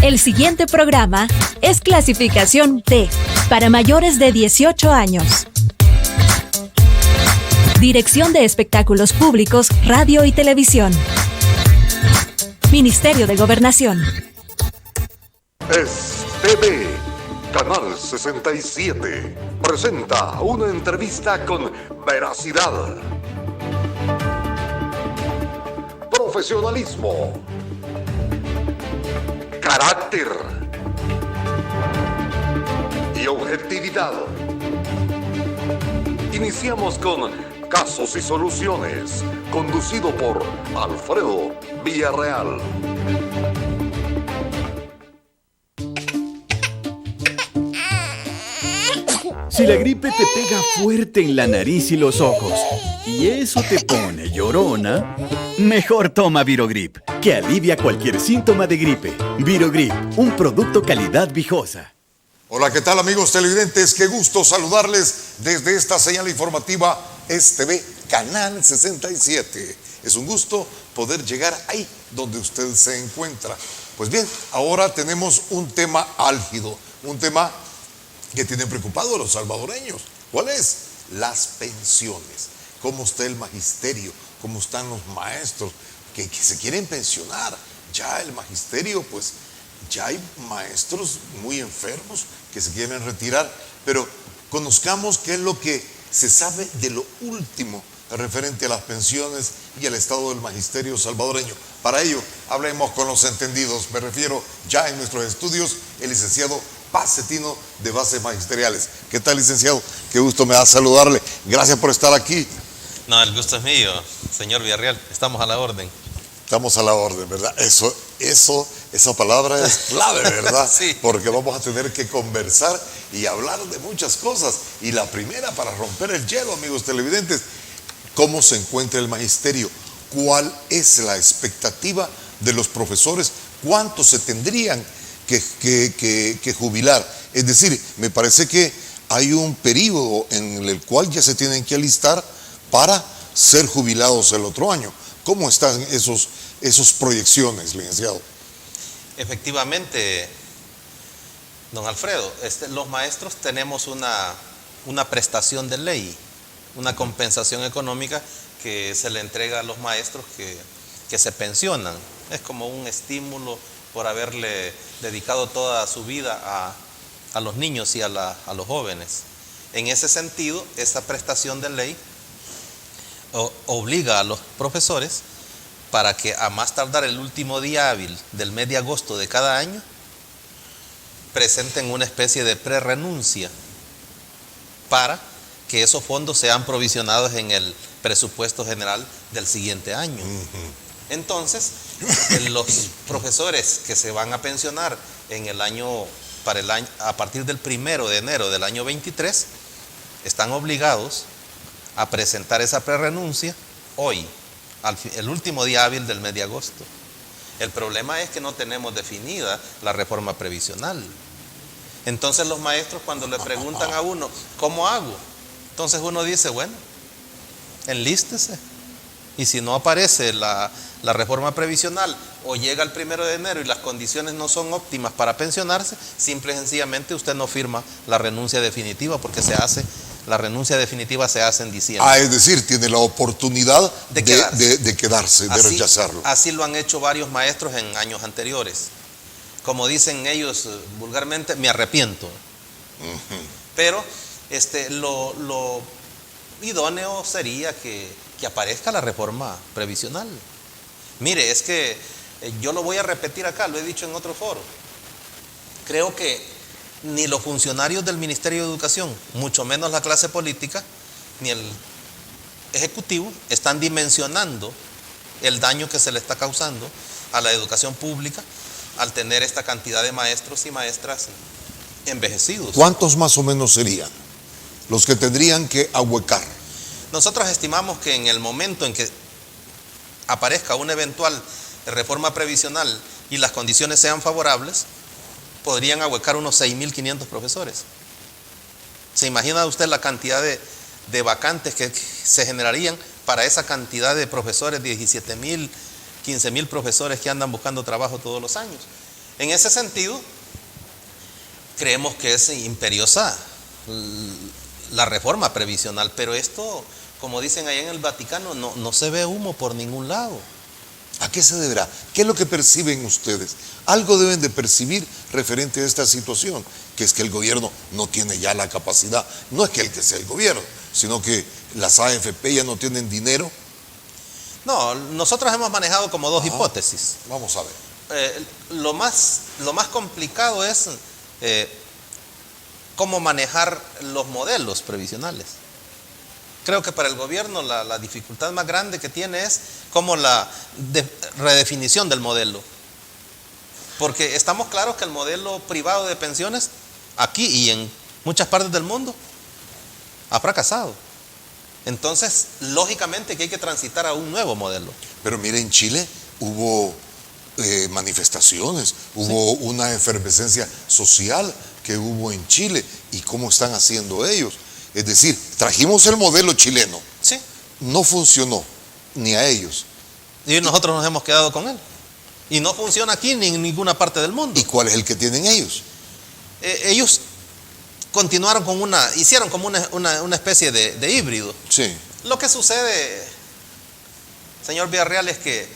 El siguiente programa es clasificación T, para mayores de 18 años. Dirección de Espectáculos Públicos, Radio y Televisión. Ministerio de Gobernación. TV, Canal 67, presenta una entrevista con veracidad, profesionalismo, carácter y objetividad. Iniciamos con Casos y Soluciones, conducido por Alfredo Villarreal. Si la gripe te pega fuerte en la nariz y los ojos, y eso te pone llorona, mejor toma Virogrip, que alivia cualquier síntoma de gripe. Virogrip, un producto calidad Vijosa. Hola, ¿qué tal, amigos televidentes? Qué gusto saludarles desde esta señal informativa STV Canal 67. Es un gusto poder llegar ahí donde usted se encuentra. Pues bien, ahora tenemos un tema álgido, un tema que tiene preocupado a los salvadoreños. ¿Cuál es? Las pensiones. ¿Cómo está el magisterio? ¿Cómo están los maestros que se quieren pensionar? Ya el magisterio, pues, ya hay maestros muy enfermos que se quieren retirar, pero conozcamos qué es lo que se sabe de lo último referente a las pensiones y al estado del magisterio salvadoreño. Para ello, hablemos con los entendidos. Me refiero ya en nuestros estudios, el licenciado Paz Cetino, de Bases Magisteriales. ¿Qué tal, licenciado? Qué gusto me da saludarle. Gracias por estar aquí. No, el gusto es mío, señor Villarreal. Estamos a la orden. Estamos a la orden, ¿verdad? Esa palabra es clave, ¿verdad? Sí. Porque vamos a tener que conversar y hablar de muchas cosas. Y la primera, para romper el hielo, amigos televidentes, ¿cómo se encuentra el magisterio? ¿Cuál es la expectativa de los profesores? ¿Cuántos se tendrían que jubilar? Es decir, me parece que hay un periodo en el cual ya se tienen que alistar para ser jubilados el otro año. ¿Cómo están esos proyecciones, licenciado? Efectivamente, don Alfredo, los maestros tenemos una prestación de ley, una compensación económica que se le entrega a los maestros que se pensionan. Es como un estímulo por haberle dedicado toda su vida a los niños y a los jóvenes. En ese sentido, esa prestación de ley obliga a los profesores para que a más tardar el último día hábil del mes de agosto de cada año presenten una especie de prerrenuncia para que esos fondos sean provisionados en el presupuesto general del siguiente año. Entonces, los profesores que se van a pensionar a partir del 1 de enero del año 23 están obligados a presentar esa prerrenuncia hoy, el último día hábil del mes de agosto. El problema es que no tenemos definida la reforma previsional. Entonces los maestros, cuando le preguntan a uno, ¿cómo hago? Entonces uno dice, bueno, enlístese. Y si no aparece la reforma previsional o llega el 1 de enero y las condiciones no son óptimas para pensionarse, simple y sencillamente usted no firma la renuncia definitiva, porque la renuncia definitiva se hace en diciembre. Es decir, tiene la oportunidad de quedarse, de rechazarlo. Así lo han hecho varios maestros en años anteriores. Como dicen ellos vulgarmente, me arrepiento. Pero lo idóneo sería que aparezca la reforma previsional. Mire, es que yo lo voy a repetir acá, lo he dicho en otro foro. Creo que ni los funcionarios del Ministerio de Educación, mucho menos la clase política, ni el Ejecutivo, están dimensionando el daño que se le está causando a la educación pública al tener esta cantidad de maestros y maestras envejecidos. ¿Cuántos más o menos serían los que tendrían que ahuecar? Nosotros estimamos que en el momento en que aparezca una eventual reforma previsional y las condiciones sean favorables, podrían ahuecar unos 6.500 profesores. ¿Se imagina usted la cantidad de vacantes que se generarían para esa cantidad de profesores, 17.000 15,000 profesores que andan buscando trabajo todos los años. En ese sentido, creemos que es imperiosa la reforma previsional, pero esto, como dicen allá en el Vaticano, no se ve humo por ningún lado. ¿A qué se deberá? ¿Qué es lo que perciben ustedes? Algo deben de percibir referente a esta situación, que es que el gobierno no tiene ya la capacidad. No es que el que sea el gobierno, sino que las AFP ya no tienen dinero. No, nosotros hemos manejado como dos hipótesis. Vamos a ver. Lo más complicado es cómo manejar los modelos previsionales. Creo que para el gobierno la dificultad más grande que tiene es como la redefinición del modelo. Porque estamos claros que el modelo privado de pensiones, aquí y en muchas partes del mundo, ha fracasado. Entonces, lógicamente que hay que transitar a un nuevo modelo. Pero mire, en Chile hubo manifestaciones, hubo una efervescencia social que hubo en Chile. ¿Y cómo están haciendo ellos? Es decir, trajimos el modelo chileno. Sí. No funcionó, ni a ellos. Y nosotros nos hemos quedado con él. Y no funciona aquí ni en ninguna parte del mundo. ¿Y cuál es el que tienen ellos? Ellos continuaron hicieron como una especie de híbrido. Sí. Lo que sucede, señor Villarreal, es que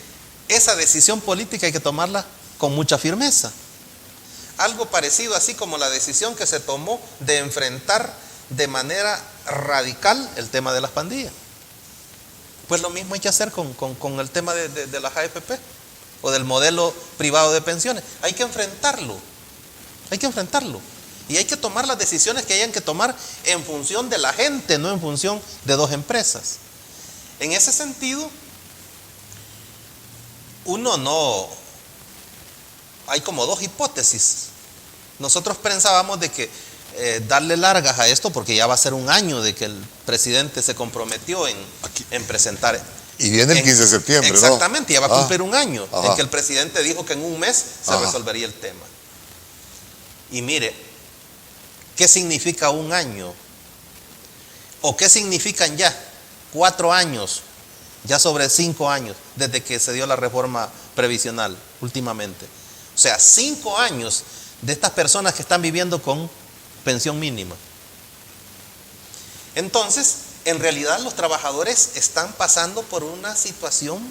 esa decisión política hay que tomarla con mucha firmeza. Algo parecido así como la decisión que se tomó de enfrentar de manera radical el tema de las pandillas. Pues lo mismo hay que hacer con el tema de las AFP o del modelo privado de pensiones. Hay que enfrentarlo. Y hay que tomar las decisiones que hayan que tomar en función de la gente, no en función de dos empresas. En ese sentido, hay como dos hipótesis. Nosotros pensábamos de que darle largas a esto, porque ya va a ser un año de que el presidente se comprometió en presentar. Y viene el 15 de septiembre, exactamente, ¿no? Ya va a cumplir un año Ajá. en que el presidente dijo que en un mes se resolvería el tema. Y mire, ¿qué significa un año? ¿O qué significan ya 4 años, ya sobre 5 años, desde que se dio la reforma previsional últimamente? O sea, 5 años de estas personas que están viviendo con pensión mínima. Entonces, en realidad los trabajadores están pasando por una situación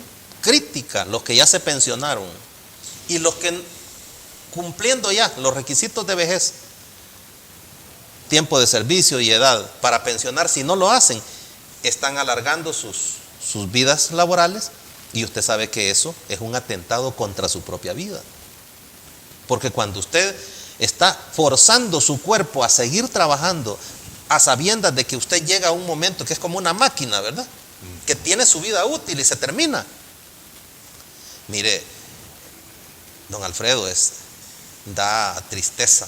crítica, los que ya se pensionaron y los que, cumpliendo ya los requisitos de vejez, tiempo de servicio y edad para pensionar, si no lo hacen, están alargando sus vidas laborales, y usted sabe que eso es un atentado contra su propia vida. Porque cuando usted está forzando su cuerpo a seguir trabajando a sabiendas de que usted llega a un momento que es como una máquina, ¿verdad? Que tiene su vida útil y se termina. Mire, don Alfredo, da tristeza,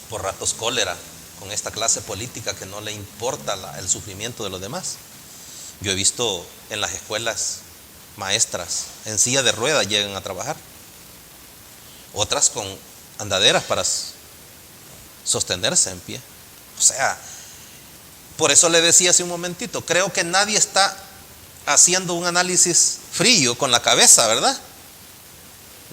por ratos cólera, con esta clase política que no le importa el sufrimiento de los demás. Yo he visto en las escuelas maestras en silla de ruedas llegan a trabajar, otras con andaderas para sostenerse en pie. O sea, por eso le decía hace un momentito, creo que nadie está haciendo un análisis frío con la cabeza, ¿verdad?,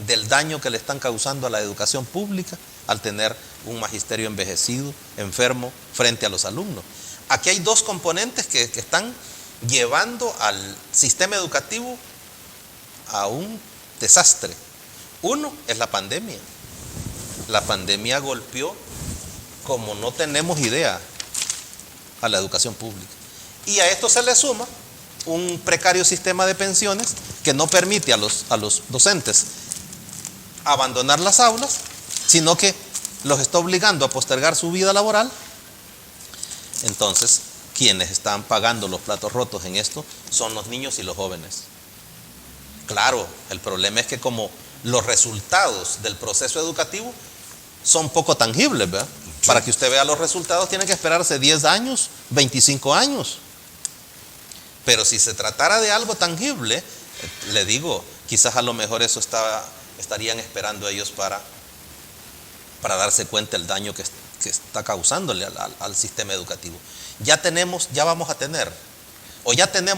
del daño que le están causando a la educación pública al tener un magisterio envejecido, enfermo, frente a los alumnos. Aquí hay dos componentes que están llevando al sistema educativo a un desastre. Uno es la pandemia. La pandemia golpeó como no tenemos idea a la educación pública. Y a esto se le suma un precario sistema de pensiones que no permite a los docentes abandonar las aulas, sino que los está obligando a postergar su vida laboral. Entonces, quienes están pagando los platos rotos en esto son los niños y los jóvenes. Claro, el problema es que como los resultados del proceso educativo son poco tangibles, ¿verdad? Sí. Para que usted vea los resultados tiene que esperarse 10 años, 25 años. Pero si se tratara de algo tangible, le digo, quizás a lo mejor eso estarían esperando ellos para darse cuenta del daño que está causándole al sistema educativo. Ya tenemos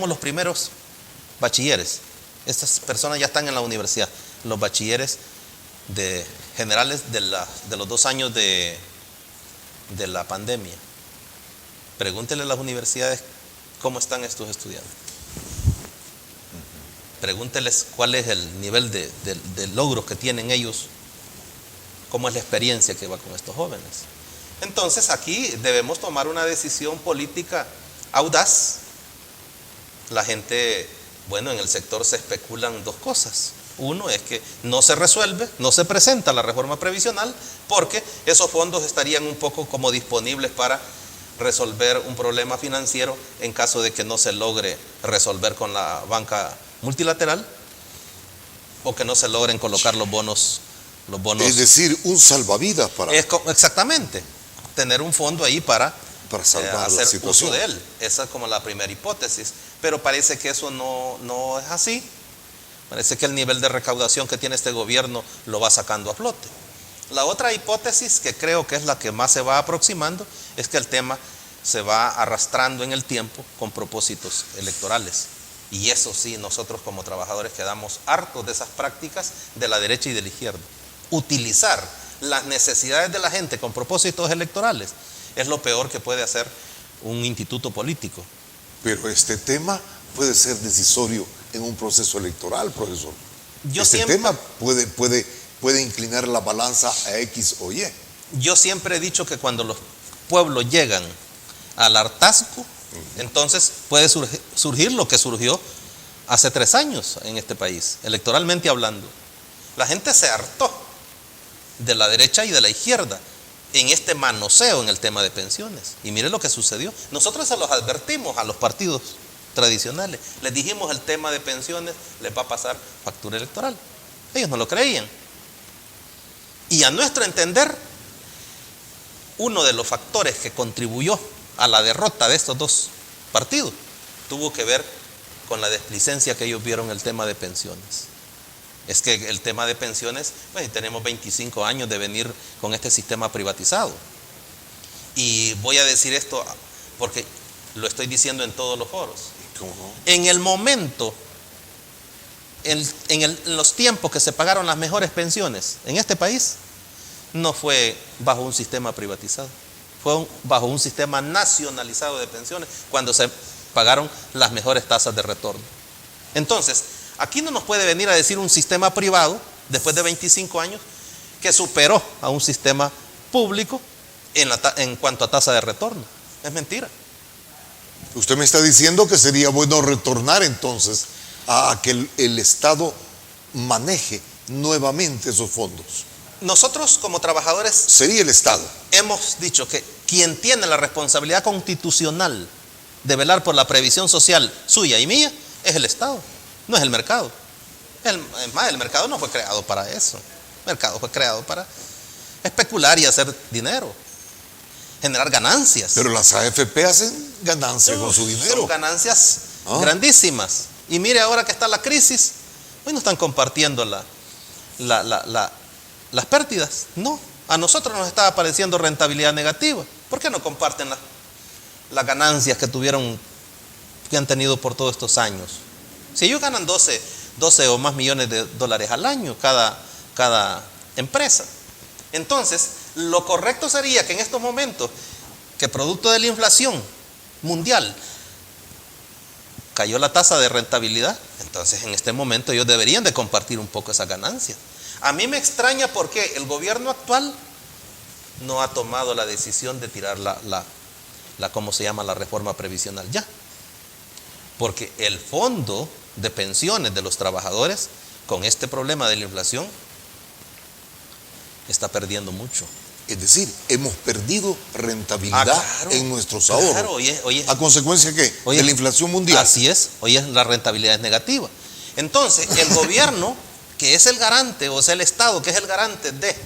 los primeros bachilleres Estas personas ya están en la universidad, los bachilleres generales de los 2 años de la pandemia. Pregúntenle a las universidades cómo están estos estudiantes. Pregúnteles cuál es el nivel de logros que tienen ellos, cómo es la experiencia que va con estos jóvenes. Entonces aquí debemos tomar una decisión política audaz. La gente, bueno, en el sector se especulan 2 cosas. Uno es que no se resuelve, no se presenta la reforma previsional porque esos fondos estarían un poco como disponibles para resolver un problema financiero en caso de que no se logre resolver con la banca multilateral o que no se logren colocar los bonos. Es decir, un salvavidas para... Exactamente, tener un fondo ahí para salvar hacer la situación. uso de él. Esa es como la primera hipótesis, pero parece que eso no es así. Parece que el nivel de recaudación que tiene este gobierno lo va sacando a flote. La otra hipótesis, que creo que es la que más se va aproximando, es que el tema se va arrastrando en el tiempo con propósitos electorales. Y eso sí, nosotros como trabajadores quedamos hartos de esas prácticas de la derecha y de la izquierda. Utilizar las necesidades de la gente con propósitos electorales es lo peor que puede hacer un instituto político. Pero este tema puede ser decisorio en un proceso electoral, profesor. Tema puede inclinar la balanza a X o Y. Yo siempre he dicho que cuando los pueblos llegan al hartazgo, entonces puede surgir lo que surgió hace 3 años en este país, electoralmente hablando. La gente se hartó de la derecha y de la izquierda en este manoseo en el tema de pensiones. Y mire lo que sucedió. Nosotros se los advertimos a los partidos tradicionales. Les dijimos el tema de pensiones les va a pasar factura electoral. Ellos no lo creían. Y a nuestro entender, uno de los factores que contribuyó a la derrota de estos 2 partidos tuvo que ver con la displicencia que ellos vieron en el tema de pensiones. Es que el tema de pensiones, pues tenemos 25 años de venir con este sistema privatizado. Y voy a decir esto porque lo estoy diciendo en todos los foros. ¿Cómo? En el momento, en los tiempos que se pagaron las mejores pensiones en este país, no fue bajo un sistema privatizado, fue bajo un sistema nacionalizado de pensiones, cuando se pagaron las mejores tasas de retorno. Entonces, aquí no nos puede venir a decir un sistema privado, después de 25 años, que superó a un sistema público en cuanto a tasa de retorno. Es mentira. Usted me está diciendo que sería bueno retornar entonces a que el Estado maneje nuevamente esos fondos. Nosotros como trabajadores sería el Estado. Hemos dicho que quien tiene la responsabilidad constitucional de velar por la previsión social suya y mía es el Estado, no es el mercado. Es más, el mercado no fue creado para eso. El mercado fue creado para especular y hacer dinero, generar ganancias. Pero las AFP hacen ganancias con su dinero. Son ganancias grandísimas. Y mire, ahora que está la crisis, hoy no están compartiendo las pérdidas. No, a nosotros nos está apareciendo rentabilidad negativa. ¿Por qué no comparten las ganancias que han tenido por todos estos años? Si ellos ganan 12 o más millones de dólares al año cada empresa. Entonces, lo correcto sería que en estos momentos, que producto de la inflación mundial cayó la tasa de rentabilidad, entonces en este momento ellos deberían de compartir un poco esa ganancia. A mí me extraña porque el gobierno actual no ha tomado la decisión de tirar ¿cómo se llama? La reforma previsional ya. Porque el fondo de pensiones de los trabajadores, con este problema de la inflación, está perdiendo mucho. Es decir, hemos perdido rentabilidad en nuestros ahorros. Claro, ¿A consecuencia qué? De la inflación mundial. Así es, hoy la rentabilidad es negativa. Entonces, el gobierno, que es el garante, o sea, el Estado, que es el garante de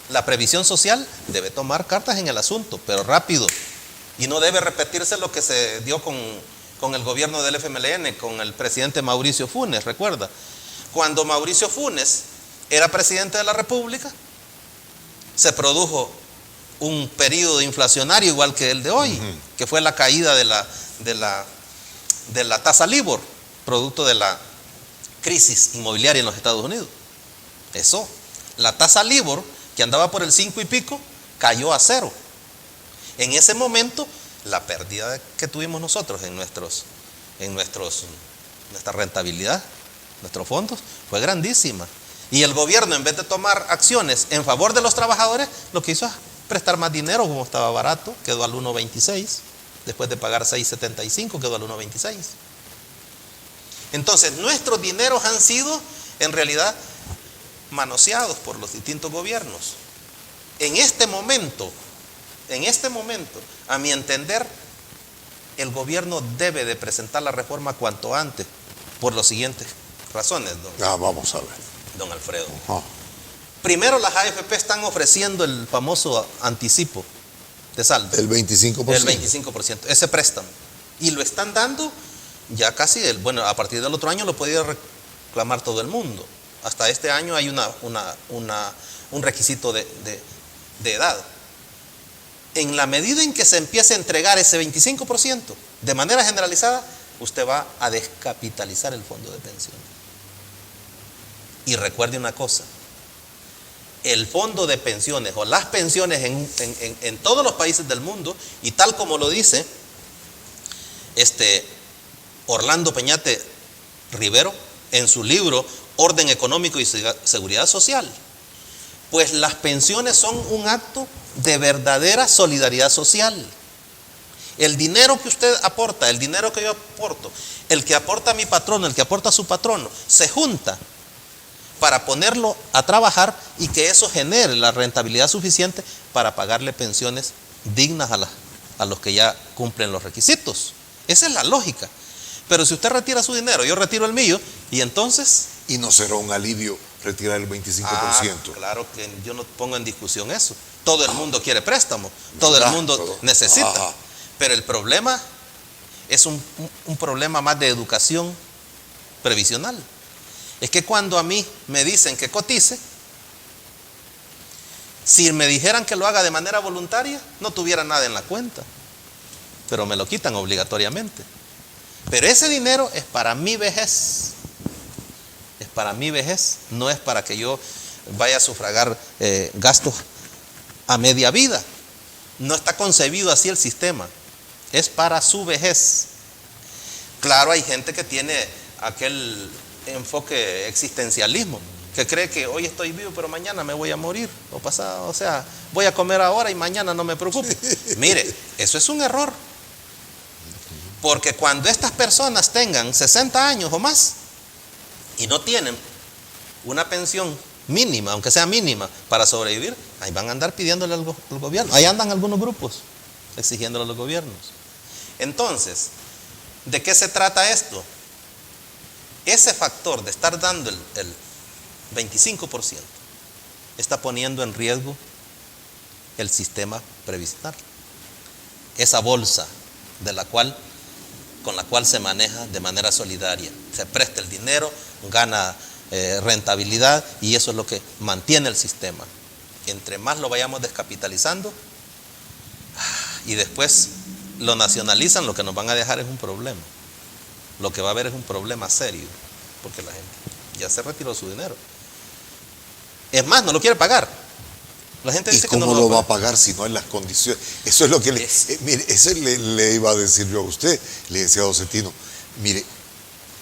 la previsión social, debe tomar cartas en el asunto, pero rápido. Y no debe repetirse lo que se dio con el gobierno del FMLN, con el presidente Mauricio Funes, ¿recuerda? Cuando Mauricio Funes era presidente de la República, se produjo un periodo inflacionario igual que el de hoy, que fue la caída de la tasa LIBOR, producto de la crisis inmobiliaria en los Estados Unidos. Eso, la tasa LIBOR, que andaba por el 5 y pico, cayó a 0. En ese momento, la pérdida que tuvimos nosotros en nuestra rentabilidad, nuestros fondos, fue grandísima. Y el gobierno, en vez de tomar acciones en favor de los trabajadores, lo que hizo es prestar más dinero, como estaba barato, quedó al 1.26, después de pagar 6.75, quedó al 1.26. Entonces, nuestros dineros han sido, en realidad, manoseados por los distintos gobiernos. En este momento, a mi entender, el gobierno debe de presentar la reforma cuanto antes, por las siguientes razones, Vamos a ver. don Alfredo. Primero, las AFP están ofreciendo el famoso anticipo de saldo. El 25%. El 25%, ese préstamo. Y lo están dando ya casi, a partir del otro año lo puede reclamar todo el mundo. Hasta este año hay un requisito de edad. En la medida en que se empiece a entregar ese 25%, de manera generalizada, usted va a descapitalizar el fondo de pensiones. Y recuerde una cosa, el fondo de pensiones o las pensiones en todos los países del mundo, y tal como lo dice Orlando Peñate Rivero en su libro Orden Económico y Seguridad Social, pues las pensiones son un acto de verdadera solidaridad social. El dinero que usted aporta, el dinero que yo aporto, el que aporta mi patrono, el que aporta su patrono, se junta para ponerlo a trabajar y que eso genere la rentabilidad suficiente para pagarle pensiones dignas a los que ya cumplen los requisitos. Esa es la lógica. Pero si usted retira su dinero, yo retiro el mío, y entonces... ¿Y no será un alivio retirar el 25%? Claro que yo no pongo en discusión eso. Todo el mundo quiere préstamo, todo el mundo necesita. Pero el problema es un problema más de educación previsional. Es que cuando a mí me dicen que cotice, si me dijeran que lo haga de manera voluntaria, no tuviera nada en la cuenta. Pero me lo quitan obligatoriamente. Pero ese dinero es para mi vejez. Es para mi vejez, no es para que yo vaya a sufragar gastos a media vida. No está concebido así el sistema. Es para su vejez. Claro, hay gente que tiene aquel enfoque existencialismo, que cree que hoy estoy vivo, pero mañana me voy a morir, o pasado, o sea, voy a comer ahora y mañana no me preocupo. Mire, eso es un error. Porque cuando estas personas tengan 60 años o más y no tienen una pensión mínima, aunque sea mínima, para sobrevivir, ahí van a andar pidiéndole al gobierno. Ahí andan algunos grupos exigiéndole a los gobiernos. Entonces, ¿de qué se trata esto? Ese factor de estar dando el 25% está poniendo en riesgo el sistema previsional. Esa bolsa con la cual se maneja de manera solidaria. Se presta el dinero, gana rentabilidad, y eso es lo que mantiene el sistema. Entre más lo vayamos descapitalizando y después lo nacionalizan, lo que nos van a dejar es un problema. Lo que va a haber es un problema serio, porque la gente ya se retiró su dinero. Es más, no lo quiere pagar. La gente dice ¿Y cómo que no lo va a pagar si no hay las condiciones? Eso es lo que mire, eso le iba a decir yo a usted, le decía a Docetino. Mire,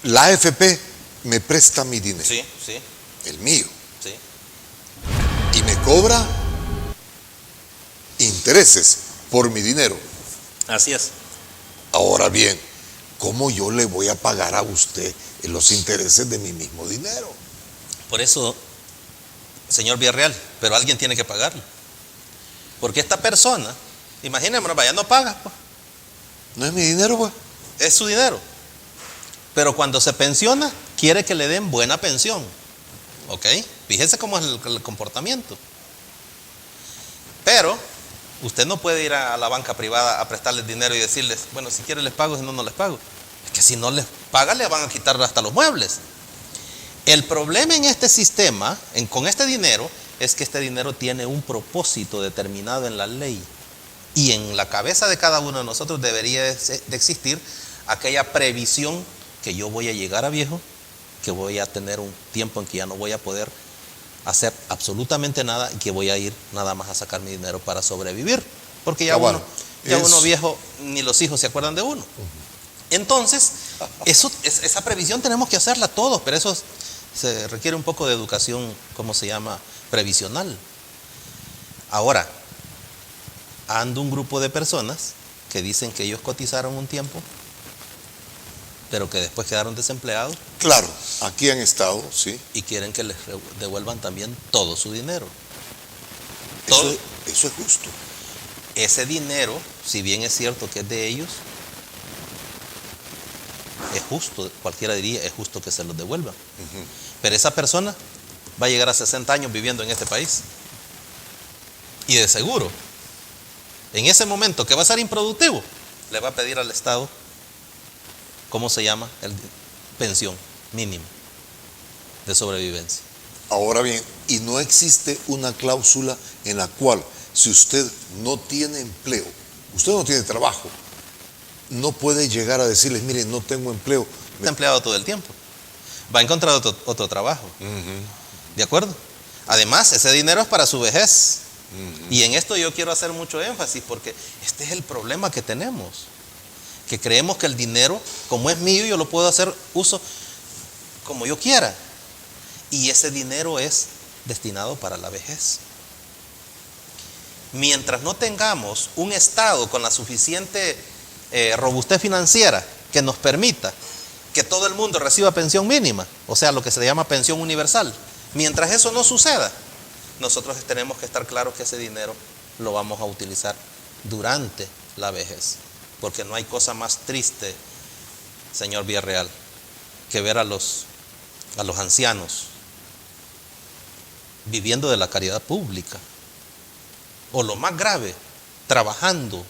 la AFP me presta mi dinero. Sí. El mío. Sí. Y me cobra intereses por mi dinero. Así es. Ahora bien, ¿cómo yo le voy a pagar a usted los intereses de mi mismo dinero? Por eso, señor Villarreal, pero alguien tiene que pagarlo. Porque esta persona, imaginémonos, vaya, no paga, pues. No es mi dinero, pues. Es su dinero. Pero cuando se pensiona, quiere que le den buena pensión. ¿Ok? Fíjese cómo es el comportamiento. Pero usted no puede ir a la banca privada a prestarles dinero y decirles, bueno, si quiere les pago, si no, no les pago. Es que si no les paga, le van a quitar hasta los muebles. El problema en este sistema, con este dinero, es que este dinero tiene un propósito determinado en la ley. Y en la cabeza de cada uno de nosotros debería de existir aquella previsión que yo voy a llegar a viejo, que voy a tener un tiempo en que ya no voy a poder hacer absolutamente nada y que voy a ir nada más a sacar mi dinero para sobrevivir. Porque ya uno viejo, ni los hijos se acuerdan de uno. Entonces, esa previsión tenemos que hacerla todos, pero eso se requiere un poco de educación, ¿cómo se llama? Previsional. Ahora, anda un grupo de personas que dicen que ellos cotizaron un tiempo, pero que después quedaron desempleados. Claro, aquí han estado, sí. Y quieren que les devuelvan también todo su dinero. Eso es justo. Ese dinero, si bien es cierto que es de ellos, es justo, cualquiera diría, es justo que se los devuelvan. Pero esa persona va a llegar a 60 años viviendo en este país. Y de seguro, en ese momento que va a ser improductivo, le va a pedir al Estado, ¿cómo se llama? Pensión mínima de sobrevivencia. Ahora bien, y no existe una cláusula en la cual, si usted no tiene empleo, usted no tiene trabajo, no puede llegar a decirles, mire, no tengo empleo. Está empleado todo el tiempo. Va a encontrar otro trabajo. ¿De acuerdo? Además, ese dinero es para su vejez. Y en esto yo quiero hacer mucho énfasis porque este es el problema que tenemos. Que creemos que el dinero, como es mío, yo lo puedo hacer uso como yo quiera. Y ese dinero es destinado para la vejez. Mientras no tengamos un Estado con la suficiente robustez financiera que nos permita que todo el mundo reciba pensión mínima, o sea, lo que se llama pensión universal, mientras eso no suceda, nosotros tenemos que estar claros que ese dinero lo vamos a utilizar durante la vejez. Porque no hay cosa más triste, señor Villarreal, que ver a los ancianos viviendo de la caridad pública. O lo más grave, trabajando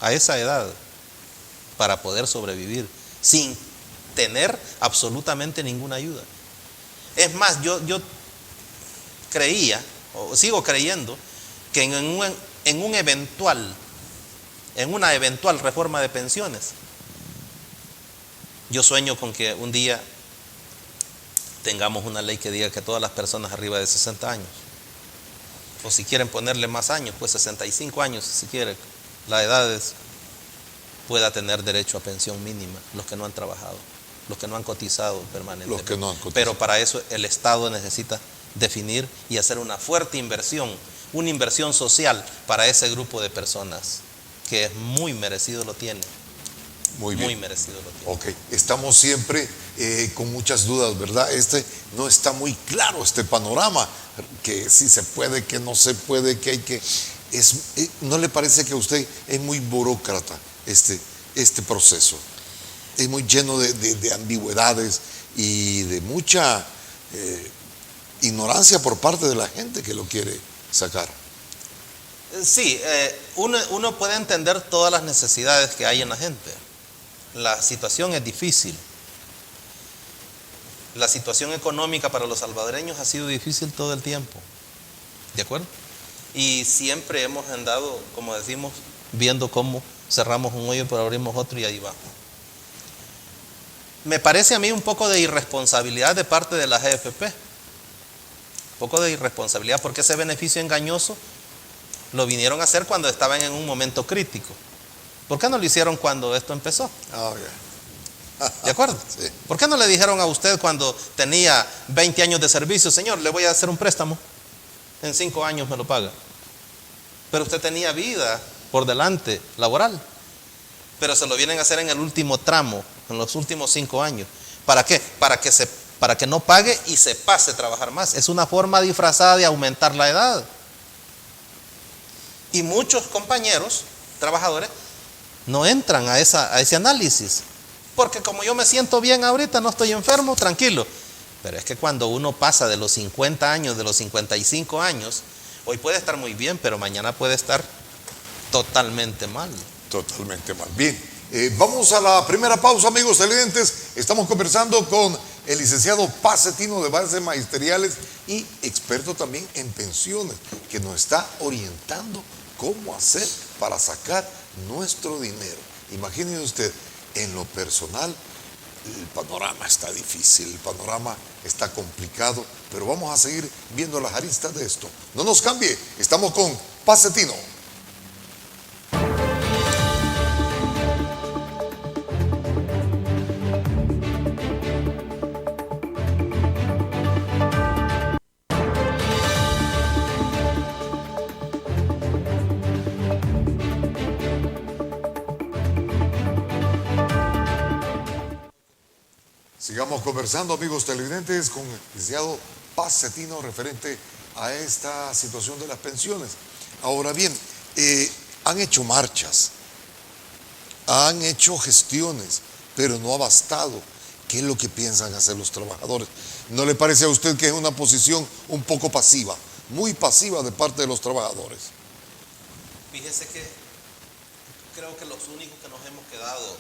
a esa edad para poder sobrevivir sin tener absolutamente ninguna ayuda. Es más, yo creía, o sigo creyendo, que en una eventual reforma de pensiones, yo sueño con que un día tengamos una ley que diga que todas las personas arriba de 60 años, o si quieren ponerle más años, pues 65 años, si quieren, la edad pueda tener derecho a pensión mínima, los que no han trabajado, los que no han cotizado permanentemente. Pero para eso el Estado necesita definir y hacer una fuerte inversión, una inversión social para ese grupo de personas, que es muy merecido lo tiene. Muy bien. Muy merecido lo tiene. Ok, estamos siempre con muchas dudas, ¿verdad? No está muy claro este panorama, que sí se puede, que no se puede, que hay que... ¿No le parece que a usted es muy burócrata este proceso? Es muy lleno de ambigüedades y de mucha ignorancia por parte de la gente que lo quiere sacar. Sí, uno puede entender todas las necesidades que hay en la gente. La situación es difícil. La situación económica para los salvadoreños ha sido difícil todo el tiempo. ¿De acuerdo? Y siempre hemos andado, como decimos, viendo cómo cerramos un hoyo pero abrimos otro y ahí va. Me parece a mí un poco de irresponsabilidad de parte de la AFP. Un poco de irresponsabilidad porque ese beneficio engañoso lo vinieron a hacer cuando estaban en un momento crítico. ¿Por qué no lo hicieron cuando esto empezó? ¿De acuerdo? Sí. ¿Por qué no le dijeron a usted cuando tenía 20 años de servicio, señor, le voy a hacer un préstamo, en 5 años me lo paga? Pero usted tenía vida por delante, laboral. Pero se lo vienen a hacer en el último tramo, en los últimos 5 años. ¿Para qué? Para que no pague y se pase a trabajar más. Es una forma disfrazada de aumentar la edad. Y muchos compañeros, trabajadores, no entran a ese análisis. Porque como yo me siento bien ahorita, no estoy enfermo, tranquilo. Pero es que cuando uno pasa de los 50 años, de los 55 años, hoy puede estar muy bien, pero mañana puede estar totalmente mal. Totalmente mal. Bien, vamos a la primera pausa, amigos televidentes. Estamos conversando con el licenciado Paz Cetino de Bases Magisteriales y experto también en pensiones, que nos está orientando cómo hacer para sacar nuestro dinero. Imagínense usted, en lo personal, el panorama está difícil, el panorama está complicado, pero vamos a seguir viendo las aristas de esto. No nos cambie, estamos con Pacetino. Sigamos conversando, amigos televidentes, con el licenciado Pacetino referente a esta situación de las pensiones. Ahora bien, han hecho marchas, han hecho gestiones, pero no ha bastado. ¿Qué es lo que piensan hacer los trabajadores? ¿No le parece a usted que es una posición un poco pasiva, muy pasiva de parte de los trabajadores? Fíjese que creo que los únicos que nos hemos quedado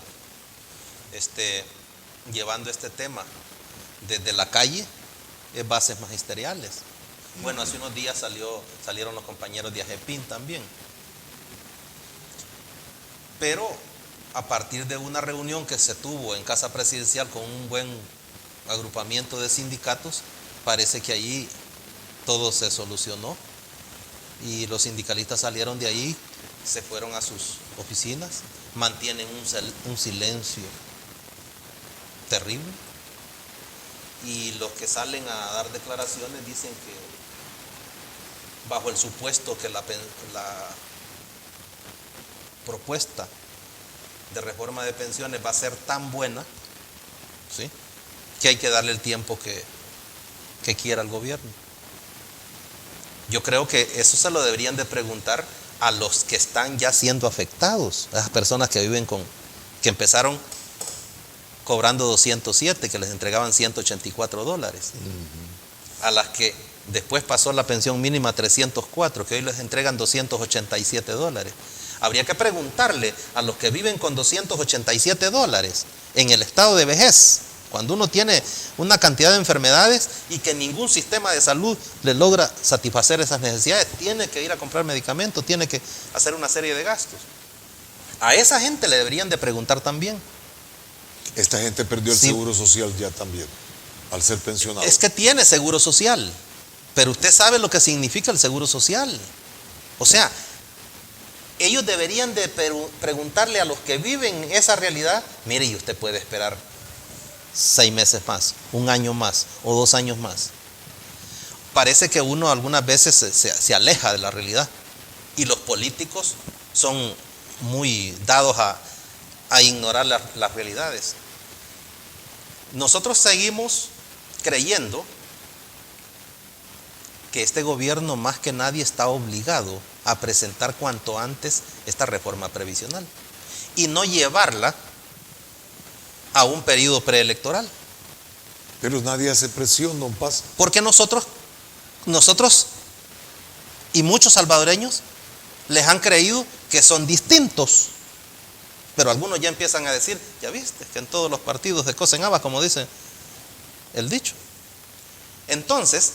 llevando este tema desde la calle es Bases Magisteriales. Bueno, hace unos días salieron los compañeros de AGEPIN también. Pero a partir de una reunión que se tuvo en Casa Presidencial con un buen agrupamiento de sindicatos, parece que allí todo se solucionó y los sindicalistas salieron de ahí, se fueron a sus oficinas, mantienen un silencio terrible, y los que salen a dar declaraciones dicen que bajo el supuesto que la propuesta de reforma de pensiones va a ser tan buena, ¿sí?, que hay que darle el tiempo que quiera el gobierno. Yo creo que eso se lo deberían de preguntar a los que están ya siendo afectados, a esas personas que viven que empezaron cobrando 207, que les entregaban $184, a las que después pasó la pensión mínima a 304, que hoy les entregan $287. Habría que preguntarle a los que viven con $287 en el estado de vejez, cuando uno tiene una cantidad de enfermedades y que ningún sistema de salud le logra satisfacer esas necesidades, tiene que ir a comprar medicamentos, tiene que hacer una serie de gastos. A esa gente le deberían de preguntar también. Esta gente perdió el seguro social ya también, al ser pensionado. Es que tiene seguro social, pero usted sabe lo que significa el seguro social. O sea, ellos deberían de preguntarle a los que viven esa realidad, mire, y usted puede esperar 6 meses más, 1 año más o 2 años más. Parece que uno algunas veces se aleja de la realidad, y los políticos son muy dados a ignorar las realidades. Nosotros seguimos creyendo que este gobierno más que nadie está obligado a presentar cuanto antes esta reforma previsional y no llevarla a un periodo preelectoral. Pero nadie hace presión, don Paz. Porque nosotros y muchos salvadoreños les han creído que son distintos. Pero algunos ya empiezan a decir, ya viste, que en todos los partidos de cosen habas, como dice el dicho. Entonces,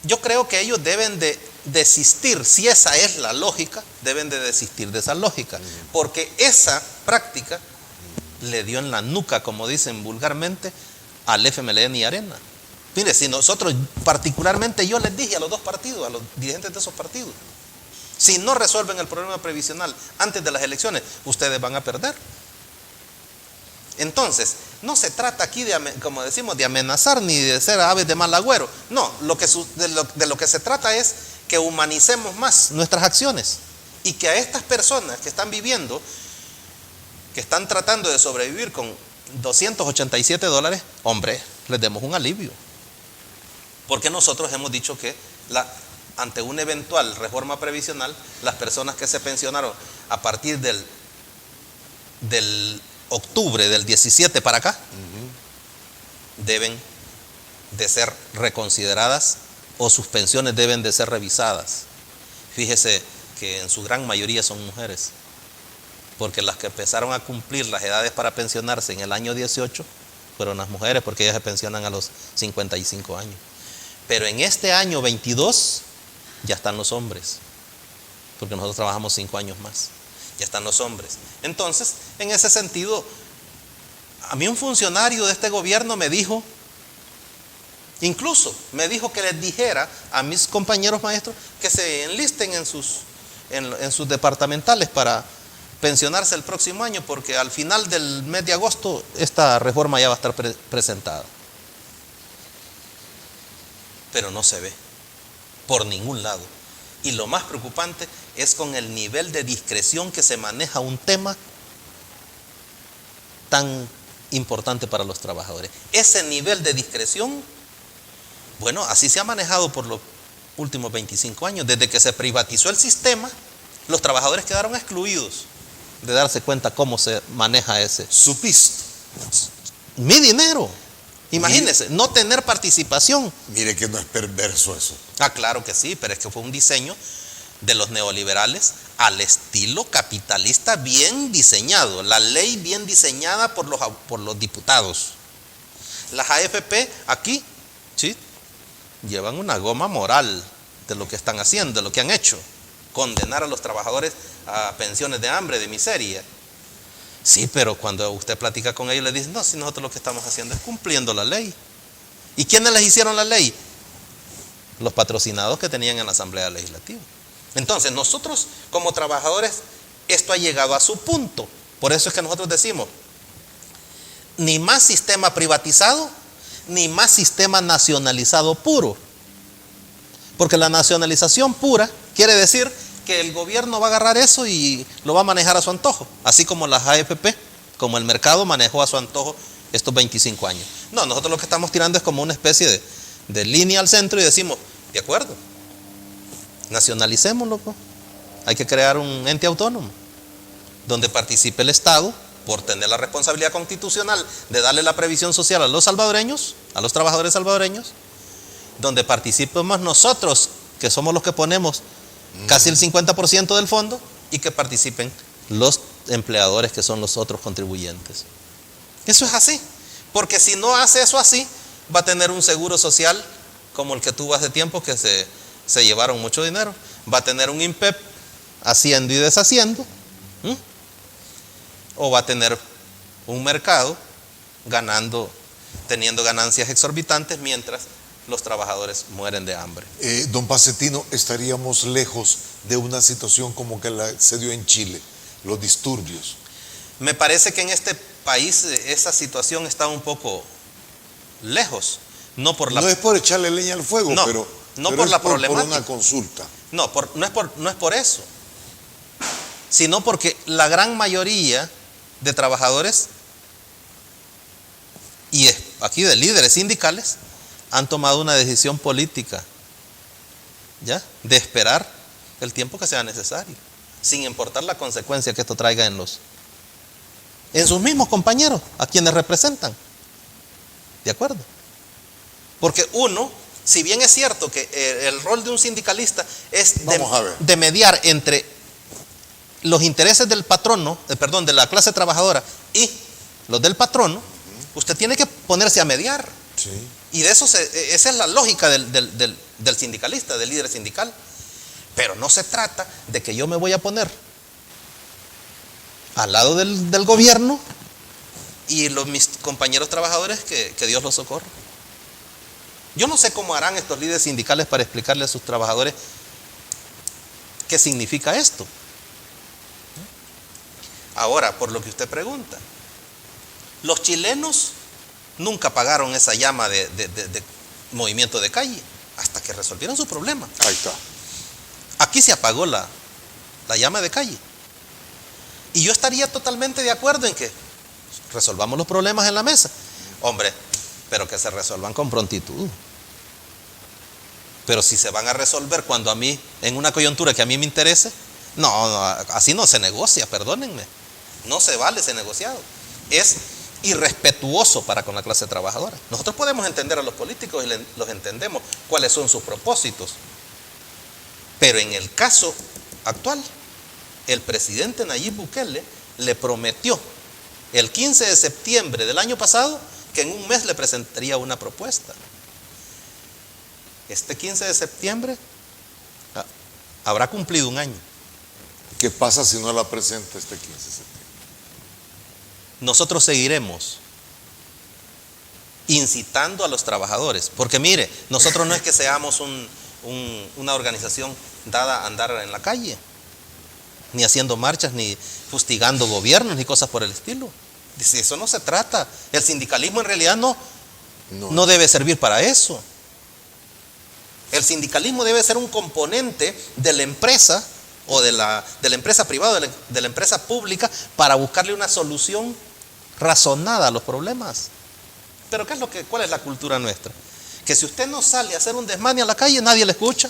yo creo que ellos deben de desistir, si esa es la lógica, deben de desistir de esa lógica. Porque esa práctica le dio en la nuca, como dicen vulgarmente, al FMLN y Arena. Mire, si nosotros, particularmente yo les dije a los dos partidos, a los dirigentes de esos partidos, si no resuelven el problema previsional antes de las elecciones, ustedes van a perder. Entonces, no se trata aquí como decimos, de amenazar ni de ser aves de mal agüero. No, de lo que se trata es que humanicemos más nuestras acciones y que a estas personas que están viviendo, que están tratando de sobrevivir con $287, hombre, les demos un alivio. Porque nosotros hemos dicho que ante una eventual reforma previsional, las personas que se pensionaron a partir del octubre del 17 para acá, deben de ser reconsideradas o sus pensiones deben de ser revisadas. Fíjese que en su gran mayoría son mujeres, porque las que empezaron a cumplir las edades para pensionarse en el año 18 fueron las mujeres, porque ellas se pensionan a los 55 años. Pero en este año 22 ya están los hombres, porque nosotros trabajamos 5 años más, ya están los hombres. Entonces, en ese sentido, A mí un funcionario de este gobierno me dijo, incluso me dijo que les dijera a mis compañeros maestros que se enlisten en sus departamentales para pensionarse el próximo año, porque al final del mes de agosto esta reforma ya va a estar presentada. Pero no se ve por ningún lado. Y lo más preocupante es con el nivel de discreción que se maneja un tema tan importante para los trabajadores. Ese nivel de discreción, bueno, así se ha manejado por los últimos 25 años. Desde que se privatizó el sistema, los trabajadores quedaron excluidos de darse cuenta cómo se maneja ese. Supiste. Mi dinero. Imagínense, no tener participación. Mire que no es perverso eso. Ah, claro que sí, pero es que fue un diseño de los neoliberales al estilo capitalista bien diseñado. La ley bien diseñada por los diputados. Las AFP aquí, sí, llevan una goma moral de lo que están haciendo, de lo que han hecho. Condenar a los trabajadores a pensiones de hambre, de miseria. Sí, pero cuando usted platica con ellos, le dicen, no, si nosotros lo que estamos haciendo es cumpliendo la ley. ¿Y quiénes les hicieron la ley? Los patrocinados que tenían en la Asamblea Legislativa. Entonces, nosotros como trabajadores, esto ha llegado a su punto. Por eso es que nosotros decimos, ni más sistema privatizado, ni más sistema nacionalizado puro. Porque la nacionalización pura quiere decir que el gobierno va a agarrar eso y lo va a manejar a su antojo, así como las AFP, como el mercado manejó a su antojo estos 25 años. No, nosotros lo que estamos tirando es como una especie de línea al centro y decimos, de acuerdo, nacionalicémoslo, pues. Hay que crear un ente autónomo donde participe el Estado por tener la responsabilidad constitucional de darle la previsión social a los salvadoreños, a los trabajadores salvadoreños, donde participemos nosotros, que somos los que ponemos casi el 50% del fondo, y que participen los empleadores, que son los otros contribuyentes. Eso es así, porque si no hace eso así, va a tener un seguro social como el que tuvo hace tiempo, que se llevaron mucho dinero. Va a tener un INPEP haciendo y deshaciendo, o va a tener un mercado teniendo ganancias exorbitantes mientras los trabajadores mueren de hambre. Don Pacetino, estaríamos lejos de una situación como que se dio en Chile, los disturbios. Me parece que en este país esa situación está un poco lejos. No es por echarle leña al fuego, no, pero por la por problemática. una consulta. No es por eso, sino porque la gran mayoría de trabajadores y aquí de líderes sindicales han tomado una decisión política, ¿ya?, de esperar el tiempo que sea necesario, sin importar la consecuencia que esto traiga en sus mismos compañeros, a quienes representan. ¿De acuerdo? Porque uno, si bien es cierto que el rol de un sindicalista es de mediar entre los intereses del patrono, de la clase trabajadora y los del patrono, usted tiene que ponerse a mediar. Sí. Y de eso esa es la lógica del sindicalista, del líder sindical. Pero no se trata de que yo me voy a poner al lado del gobierno y mis compañeros trabajadores que Dios los socorra. Yo no sé cómo harán estos líderes sindicales para explicarle a sus trabajadores qué significa esto. Ahora, por lo que usted pregunta, los chilenos nunca pagaron esa llama de movimiento de calle hasta que resolvieron su problema. Ahí está. Aquí se apagó la llama de calle. Y yo estaría totalmente de acuerdo en que resolvamos los problemas en la mesa. Hombre, pero que se resuelvan con prontitud. Pero si se van a resolver cuando a mí, en una coyuntura que a mí me interese, no, así no se negocia, perdónenme. No se vale ese negociado. Es irrespetuoso para con la clase trabajadora. Nosotros podemos entender a los políticos y los entendemos cuáles son sus propósitos. Pero en el caso actual, el presidente Nayib Bukele le prometió el 15 de septiembre del año pasado que en un mes le presentaría una propuesta. Este 15 de septiembre habrá cumplido un año. ¿Qué pasa si no la presenta este 15 de septiembre? Nosotros seguiremos incitando a los trabajadores. Porque mire, nosotros no es que seamos una organización dada a andar en la calle, ni haciendo marchas, ni fustigando gobiernos, ni cosas por el estilo. Dice, eso no se trata. El sindicalismo en realidad no debe servir para eso. El sindicalismo debe ser un componente de la empresa o de la empresa privada, de la empresa pública, para buscarle una solución razonada a los problemas. Pero ¿cuál es la cultura nuestra? Que si usted no sale a hacer un desmane a la calle, nadie le escucha.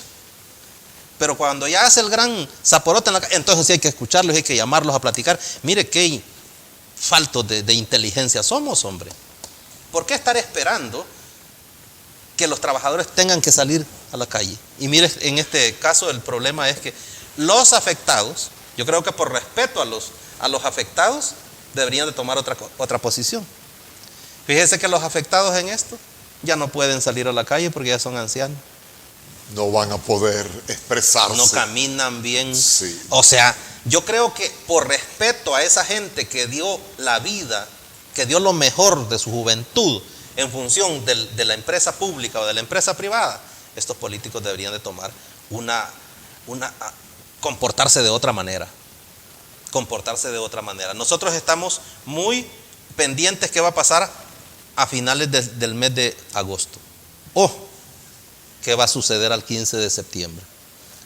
Pero cuando ya hace el gran zaporote en la calle, entonces sí hay que escucharlos, hay que llamarlos a platicar. Mire qué faltos de inteligencia somos, hombre. ¿Por qué estar esperando que los trabajadores tengan que salir a la calle? Y mire, en este caso el problema es que los afectados, yo creo que por respeto a los afectados, deberían de tomar otra posición. Fíjese que los afectados en esto ya no pueden salir a la calle porque ya son ancianos. No van a poder expresarse. No caminan bien. Sí. O sea, yo creo que por respeto a esa gente que dio la vida, que dio lo mejor de su juventud en función de la empresa pública o de la empresa privada, estos políticos deberían de tomar comportarse de otra manera. Comportarse de otra manera. Nosotros estamos muy pendientes qué va a pasar a finales del mes de agosto. ¿Qué va a suceder al 15 de septiembre?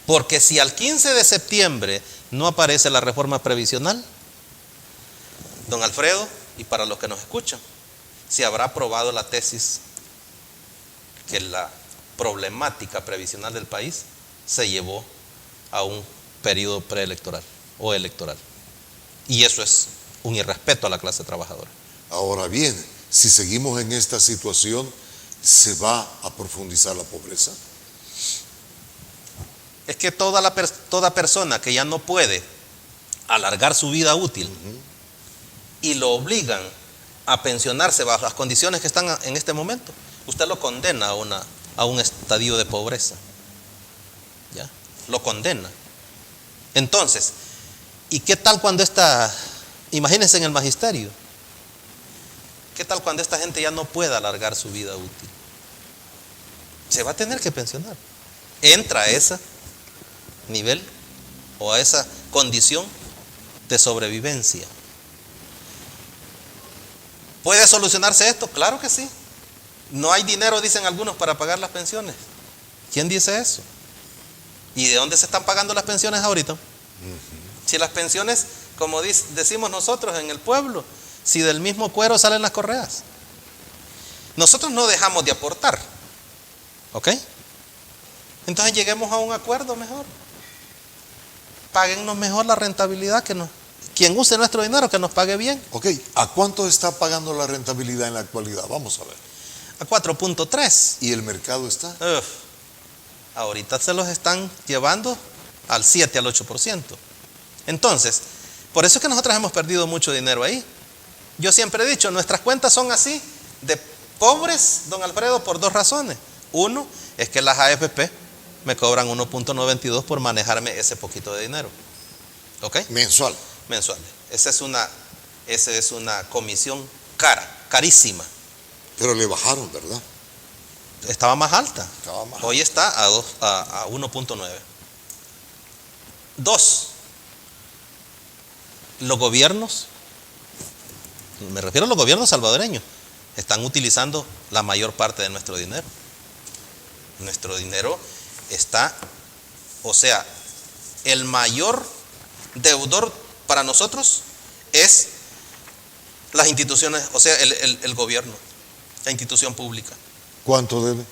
Porque si al 15 de septiembre no aparece la reforma previsional, don Alfredo, y para los que nos escuchan, se habrá aprobado la tesis que la problemática previsional del país se llevó a un periodo preelectoral o electoral. Y eso es un irrespeto a la clase trabajadora. Ahora bien, si seguimos en esta situación, ¿se va a profundizar la pobreza? Es que toda persona que ya no puede alargar su vida útil y lo obligan a pensionarse bajo las condiciones que están en este momento, usted lo condena a un estadio de pobreza. ¿Ya? Lo condena. Entonces, ¿y qué tal cuando imagínense en el magisterio? ¿Qué tal cuando esta gente ya no pueda alargar su vida útil? Se va a tener que pensionar. Entra a ese nivel o a esa condición de sobrevivencia. ¿Puede solucionarse esto? Claro que sí. No hay dinero, dicen algunos, para pagar las pensiones. ¿Quién dice eso? ¿Y de dónde se están pagando las pensiones ahorita? Si las pensiones, como decimos nosotros en el pueblo, si del mismo cuero salen las correas. Nosotros no dejamos de aportar. ¿Ok? Entonces lleguemos a un acuerdo mejor. Páguennos mejor la rentabilidad quien use nuestro dinero, que nos pague bien. Ok, ¿a cuánto está pagando la rentabilidad en la actualidad? Vamos a ver. A 4.3. ¿Y el mercado está? Ahorita se los están llevando al 7, al 8%. Entonces, por eso es que nosotros hemos perdido mucho dinero ahí. Yo siempre he dicho, nuestras cuentas son así, de pobres, don Alfredo, por dos razones. Uno, es que las AFP me cobran 1.92 por manejarme ese poquito de dinero. ¿Ok? Mensual. Mensual. Esa es una comisión carísima. Pero le bajaron, ¿verdad? Estaba más alta. Estaba más Hoy está a 1.9. Dos, los gobiernos, me refiero a los gobiernos salvadoreños, están utilizando la mayor parte de nuestro dinero. Nuestro dinero está, o sea, el mayor deudor para nosotros es las instituciones, o sea, el gobierno, la institución pública. ¿Cuánto debe?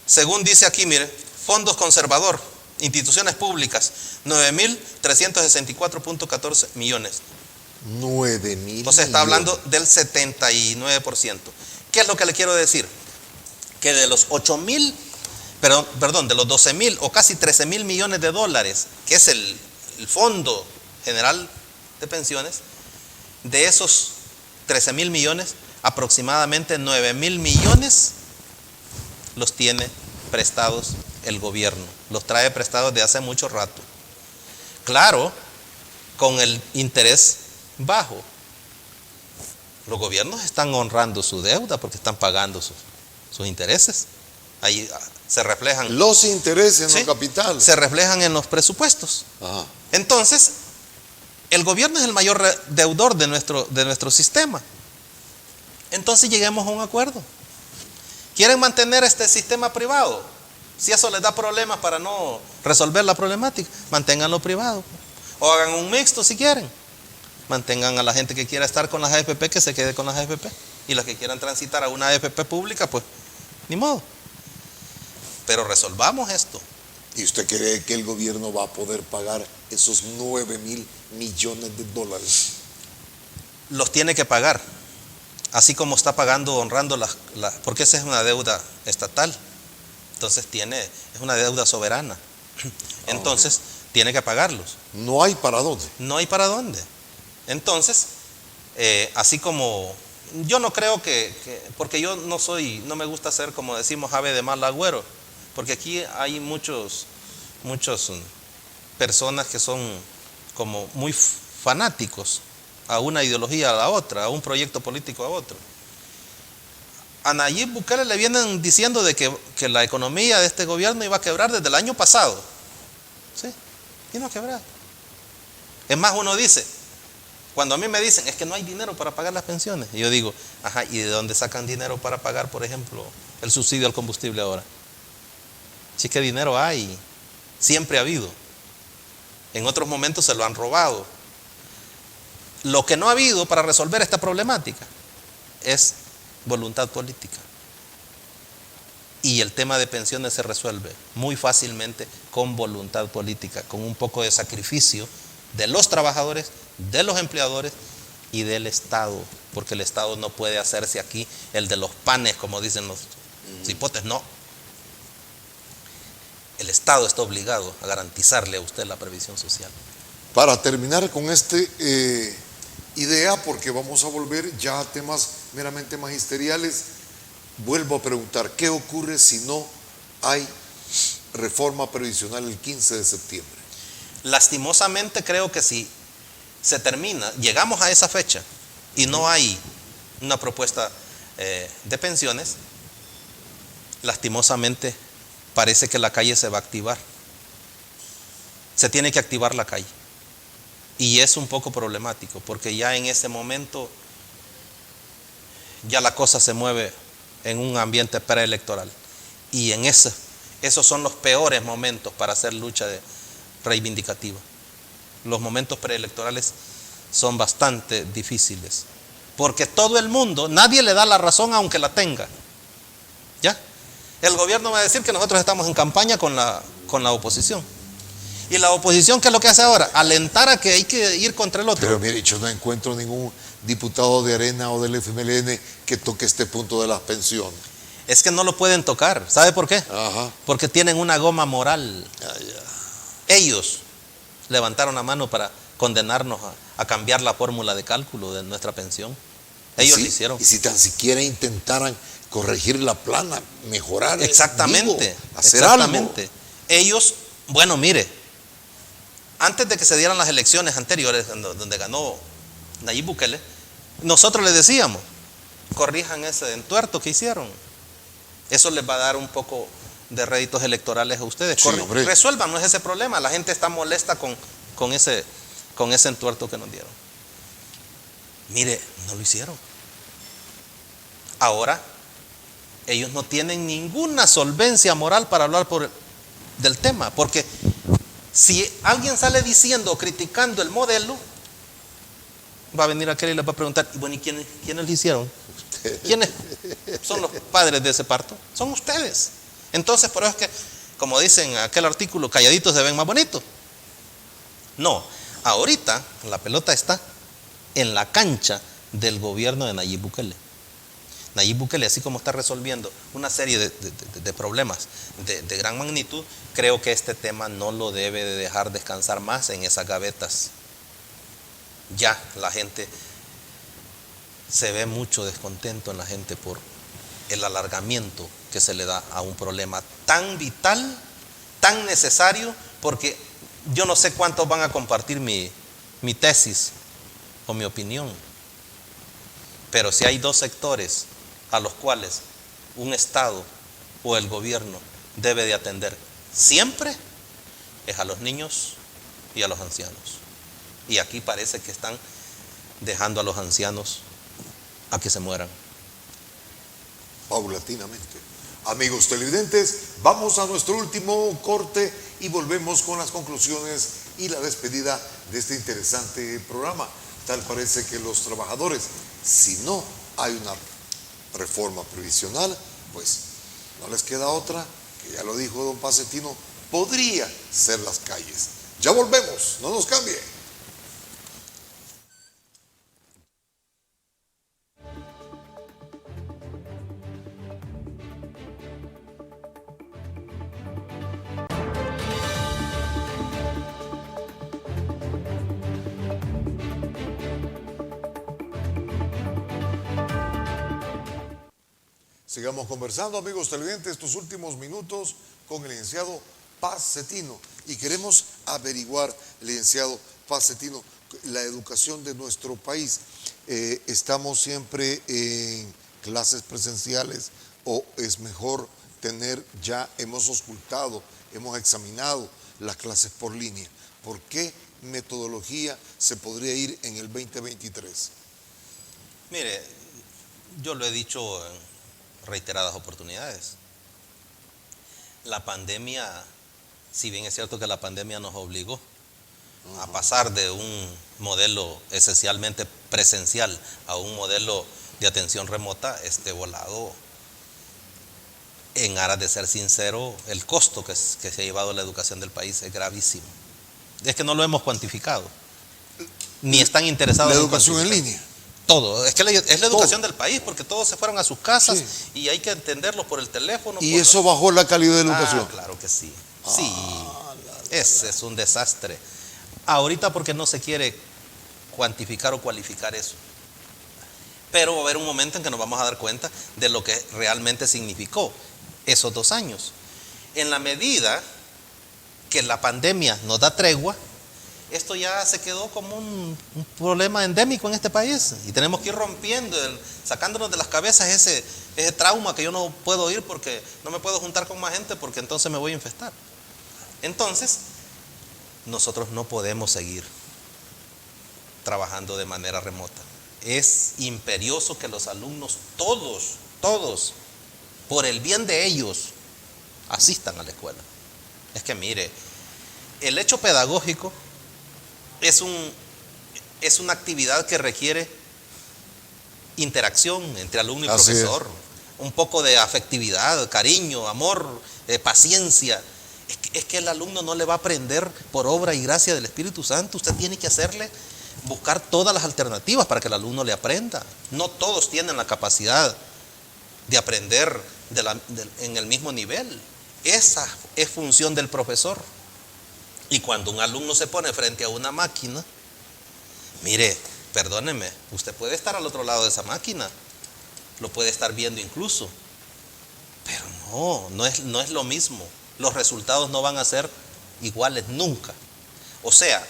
Según dice aquí, mire, fondos conservador, instituciones públicas, 9.364.14 millones. 9.000. O sea, está hablando del 79%. ¿Qué es lo que le quiero decir? Que de los de los 12.000 o casi 13.000 millones de dólares, que es el Fondo General de Pensiones, de esos 13.000 millones, aproximadamente 9.000 millones los tiene prestados el gobierno. Los trae prestados de hace mucho rato. Claro, con el interés bajo. Los gobiernos están honrando su deuda porque están pagando sus intereses. Ahí se reflejan. Los intereses, ¿sí? no capital. Se reflejan en los presupuestos. Ajá. Entonces, el gobierno es el mayor deudor de nuestro sistema. Entonces lleguemos a un acuerdo. ¿Quieren mantener este sistema privado? Si eso les da problemas para no resolver la problemática, manténganlo privado. O hagan un mixto si quieren. Mantengan a la gente que quiera estar con las AFP que se quede con las AFP. Y las que quieran transitar a una AFP pública, pues ni modo. Pero resolvamos esto. ¿Y usted cree que el gobierno va a poder pagar esos 9,000 millones de dólares? Los tiene que pagar. Así como está pagando, honrando porque esa es una deuda estatal. Entonces es una deuda soberana. Entonces tiene que pagarlos. No hay para dónde. No hay para dónde. Entonces, así como yo no creo porque yo no me gusta ser, como decimos, ave de mal agüero, porque aquí hay muchas personas que son como muy fanáticos a una ideología a la otra, a un proyecto político a otro. A Nayib Bukele le vienen diciendo de que la economía de este gobierno iba a quebrar desde el año pasado. ¿Sí? Y no ha quebrado. Es más, uno dice, cuando a mí me dicen, es que no hay dinero para pagar las pensiones, y yo digo, ajá, ¿y de dónde sacan dinero para pagar, por ejemplo, el subsidio al combustible ahora? Si es que dinero hay, siempre ha habido. En otros momentos se lo han robado. Lo que no ha habido para resolver esta problemática es voluntad política. Y el tema de pensiones se resuelve muy fácilmente con voluntad política, con un poco de sacrificio de los trabajadores, de los empleadores y del Estado, porque el Estado no puede hacerse aquí el de los panes, como dicen los cipotes, no. El Estado está obligado a garantizarle a usted la previsión social. Para terminar con esta idea, porque vamos a volver ya a temas meramente magisteriales, vuelvo a preguntar, ¿qué ocurre si no hay reforma previsional el 15 de septiembre? Lastimosamente creo que si se termina, llegamos a esa fecha y no hay una propuesta de pensiones, lastimosamente parece que la calle se va a activar. Se tiene que activar la calle. Y es un poco problemático, porque ya en ese momento ya la cosa se mueve en un ambiente preelectoral. Y en esos son los peores momentos para hacer lucha reivindicativa. Los momentos preelectorales son bastante difíciles, porque todo el mundo, nadie le da la razón aunque la tenga. ¿Ya? El gobierno va a decir que nosotros estamos en campaña con la oposición. ¿Y la oposición qué es lo que hace ahora? Alentar a que hay que ir contra el otro. Pero mire, yo no encuentro ningún diputado de Arena o del FMLN que toque este punto de las pensiones. Es que no lo pueden tocar. ¿Sabe por qué? Ajá. Porque tienen una goma moral. Ellos levantaron la mano para condenarnos a cambiar la fórmula de cálculo de nuestra pensión. Ellos lo hicieron. Y si tan siquiera intentaran corregir la plana, mejorar. Exactamente. Hacer exactamente. algo. Ellos, bueno, mire, antes de que se dieran las elecciones anteriores, donde ganó Nayib Bukele, nosotros les decíamos, corrijan ese entuerto que hicieron. Eso les va a dar un poco de réditos electorales a ustedes. Sí, Resuélvanos ese problema. La gente está molesta con ese entuerto que nos dieron. Mire, no lo hicieron. Ahora, ellos no tienen ninguna solvencia moral para hablar del tema, porque si alguien sale diciendo o criticando el modelo, va a venir aquel y les va a preguntar, bueno, ¿y quiénes lo hicieron? ¿Quiénes son los padres de ese parto? Son ustedes. Entonces, por eso es que, como dicen aquel artículo, calladitos se ven más bonitos. No, ahorita la pelota está en la cancha del gobierno de Nayib Bukele. Nayib Bukele, así como está resolviendo una serie de problemas de gran magnitud, creo que este tema no lo debe de dejar descansar más en esas gavetas. Ya la gente, se ve mucho descontento en la gente por el alargamiento que se le da a un problema tan vital, tan necesario, porque yo no sé cuántos van a compartir mi tesis o mi opinión. Pero si hay dos sectores a los cuales un Estado o el gobierno debe de atender siempre, es a los niños y a los ancianos. Y aquí parece que están dejando a los ancianos a que se mueran. Paulatinamente. Amigos televidentes, vamos a nuestro último corte y volvemos con las conclusiones y la despedida de este interesante programa. Tal parece que los trabajadores, si no hay una reforma previsional, pues no les queda otra, que ya lo dijo don Pacetino, podría ser las calles. Ya volvemos, no nos cambie. Sigamos conversando, amigos televidentes, estos últimos minutos con el licenciado Pacetino. Y queremos averiguar, licenciado Pacetino, la educación de nuestro país. ¿Estamos siempre en clases presenciales o es mejor hemos auscultado, hemos examinado las clases por línea? ¿Por qué metodología se podría ir en el 2023? Mire, yo lo he dicho en reiteradas oportunidades. La pandemia, si bien es cierto que la pandemia nos obligó a pasar de un modelo esencialmente presencial a un modelo de atención remota, volado, en aras de ser sincero, el costo que se ha llevado la educación del país es gravísimo. Es que no lo hemos cuantificado, ni están interesados en la educación en línea. Todo, es la educación del país, porque todos se fueron a sus casas, sí, y hay que entenderlos por el teléfono. ¿Y eso bajó la calidad de la educación? Claro que sí. Sí, es un desastre. Ahorita porque no se quiere cuantificar o cualificar eso. Pero va a haber un momento en que nos vamos a dar cuenta de lo que realmente significó esos 2 años. En la medida que la pandemia nos da tregua, esto ya se quedó como un problema endémico en este país y tenemos que ir rompiendo, sacándonos de las cabezas ese trauma que yo no puedo ir porque no me puedo juntar con más gente porque entonces me voy a infestar. Entonces, nosotros no podemos seguir trabajando de manera remota. Es imperioso que los alumnos, todos, por el bien de ellos, asistan a la escuela. Es que mire, el hecho pedagógico es una actividad que requiere interacción entre alumno y profesor, un poco de afectividad, cariño, amor, paciencia. Es que el alumno no le va a aprender por obra y gracia del Espíritu Santo. Usted tiene que buscar todas las alternativas para que el alumno le aprenda. No todos tienen la capacidad de aprender en el mismo nivel. Esa es función del profesor. Y cuando un alumno se pone frente a una máquina, mire, perdóneme, usted puede estar al otro lado de esa máquina, lo puede estar viendo incluso, pero no es lo mismo. Los resultados no van a ser iguales nunca. O sea,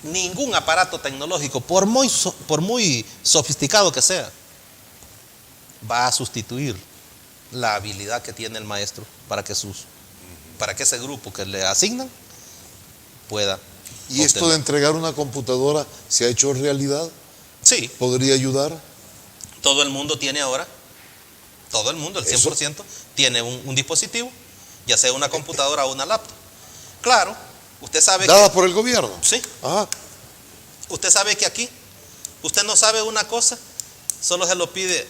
ningún aparato tecnológico, por muy sofisticado que sea, va a sustituir la habilidad que tiene el maestro para que ese grupo que le asignan pueda ¿Y obtener. Esto de entregar una computadora se ha hecho realidad? Sí. ¿Podría ayudar? Todo el mundo tiene ahora, el 100% tiene un dispositivo, ya sea una computadora o una laptop. Claro, usted sabe ¿Dada por el gobierno? Sí. Ajá. Usted sabe que aquí, usted no sabe una cosa, solo se lo pide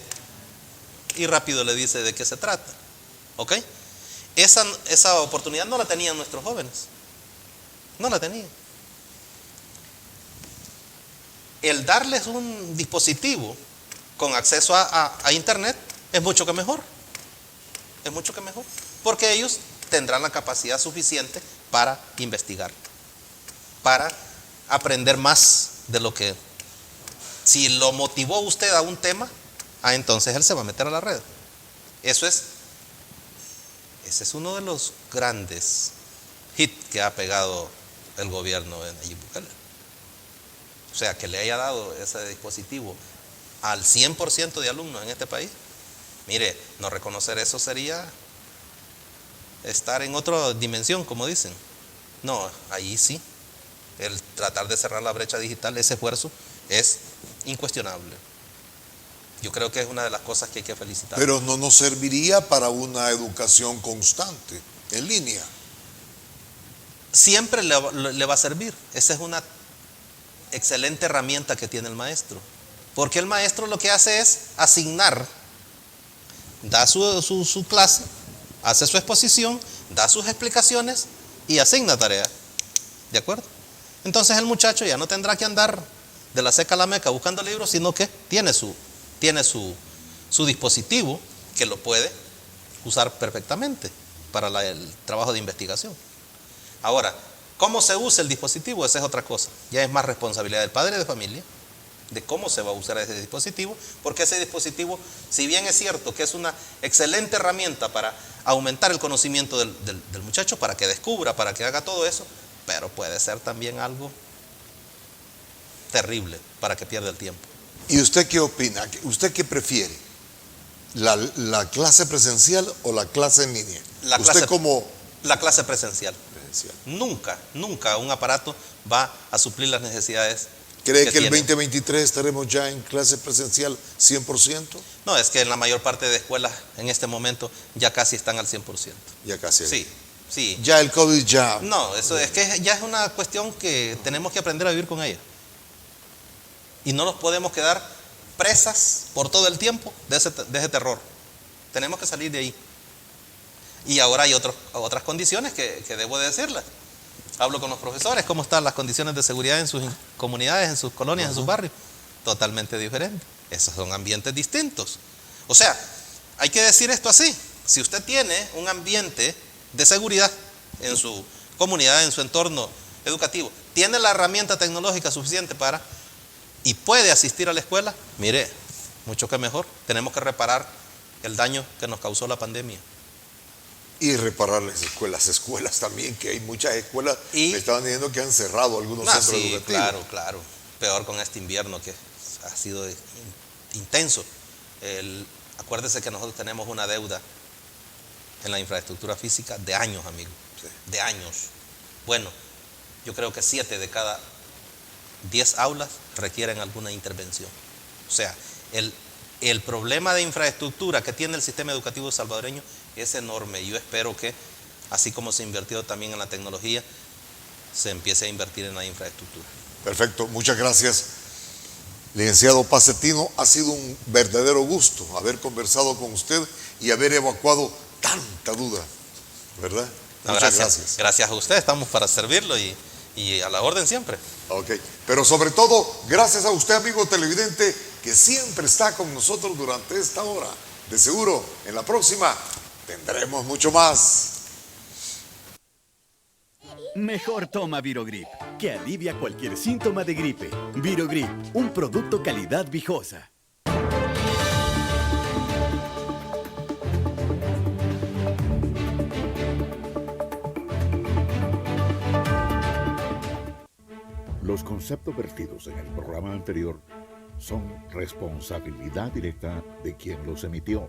y rápido le dice de qué se trata. ¿Ok? Esa oportunidad no la tenían nuestros jóvenes. No la tenían. El darles un dispositivo con acceso a internet es mucho que mejor. Es mucho que mejor. Porque ellos tendrán la capacidad suficiente para investigar, para aprender más de lo que... Si lo motivó usted a un tema, entonces él se va a meter a la red. Ese es uno de los grandes hits que ha pegado el gobierno de Nayib Bukele. o sea, que le haya dado ese dispositivo al 100% de alumnos en este país, mire, no reconocer eso sería estar en otra dimensión, como dicen. No, ahí sí, el tratar de cerrar la brecha digital, ese esfuerzo es incuestionable. Yo creo que es una de las cosas que hay que felicitar. Pero no nos serviría para una educación constante, en línea. Siempre le va a servir. Esa es una excelente herramienta que tiene el maestro. Porque el maestro lo que hace es asignar, da su clase, hace su exposición, da sus explicaciones y asigna tareas. ¿De acuerdo? Entonces el muchacho ya no tendrá que andar de la seca a la meca buscando libros, sino que tiene su dispositivo que lo puede usar perfectamente para el trabajo de investigación. Ahora, ¿cómo se usa el dispositivo? Esa es otra cosa. Ya es más responsabilidad del padre de familia de cómo se va a usar ese dispositivo, porque ese dispositivo, si bien es cierto que es una excelente herramienta para aumentar el conocimiento del muchacho, para que descubra, para que haga todo eso, pero puede ser también algo terrible para que pierda el tiempo. ¿Y usted qué opina? ¿Usted qué prefiere? ¿La clase presencial o la clase en línea? La clase presencial. Nunca un aparato va a suplir las necesidades. ¿Cree que el 2023 estaremos ya en clase presencial 100%? No, es que en la mayor parte de escuelas en este momento ya casi están al 100%. Ya casi. Sí. Ya el COVID ya. No, eso es que ya es una cuestión que tenemos que aprender a vivir con ella. Y no nos podemos quedar presas por todo el tiempo de ese terror. Tenemos que salir de ahí. Y ahora hay otras condiciones que debo de decirlas. Hablo con los profesores, cómo están las condiciones de seguridad en sus comunidades, en sus colonias, en sus barrios. Totalmente diferente. Esos son ambientes distintos. O sea, hay que decir esto así. Si usted tiene un ambiente de seguridad en su comunidad, en su entorno educativo, tiene la herramienta tecnológica suficiente y puede asistir a la escuela, mire, mucho que mejor. Tenemos que reparar el daño que nos causó la pandemia. Y reparar las escuelas también, que hay muchas escuelas, me estaban diciendo que han cerrado algunos centros educativos. Claro. Peor con este invierno que ha sido intenso. Acuérdese que nosotros tenemos una deuda en la infraestructura física de años, amigo. Sí. De años. Bueno, yo creo que 7 de cada 10 aulas requieren alguna intervención. O sea, el problema de infraestructura que tiene el sistema educativo salvadoreño es enorme. Yo espero que, así como se ha invertido también en la tecnología, se empiece a invertir en la infraestructura. Perfecto, muchas gracias. Licenciado Pacetino, ha sido un verdadero gusto haber conversado con usted y haber evacuado tanta duda, ¿verdad? Muchas gracias. Gracias a usted, estamos para servirlo y a la orden siempre. Ok, pero sobre todo, gracias a usted, amigo televidente, que siempre está con nosotros durante esta hora. De seguro, en la próxima tendremos mucho más. Mejor toma Virogrip, que alivia cualquier síntoma de gripe. Virogrip, un producto calidad Vijosa. Los conceptos vertidos en el programa anterior son responsabilidad directa de quien los emitió.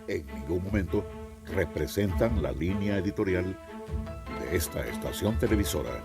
En ningún momento representan la línea editorial de esta estación televisora.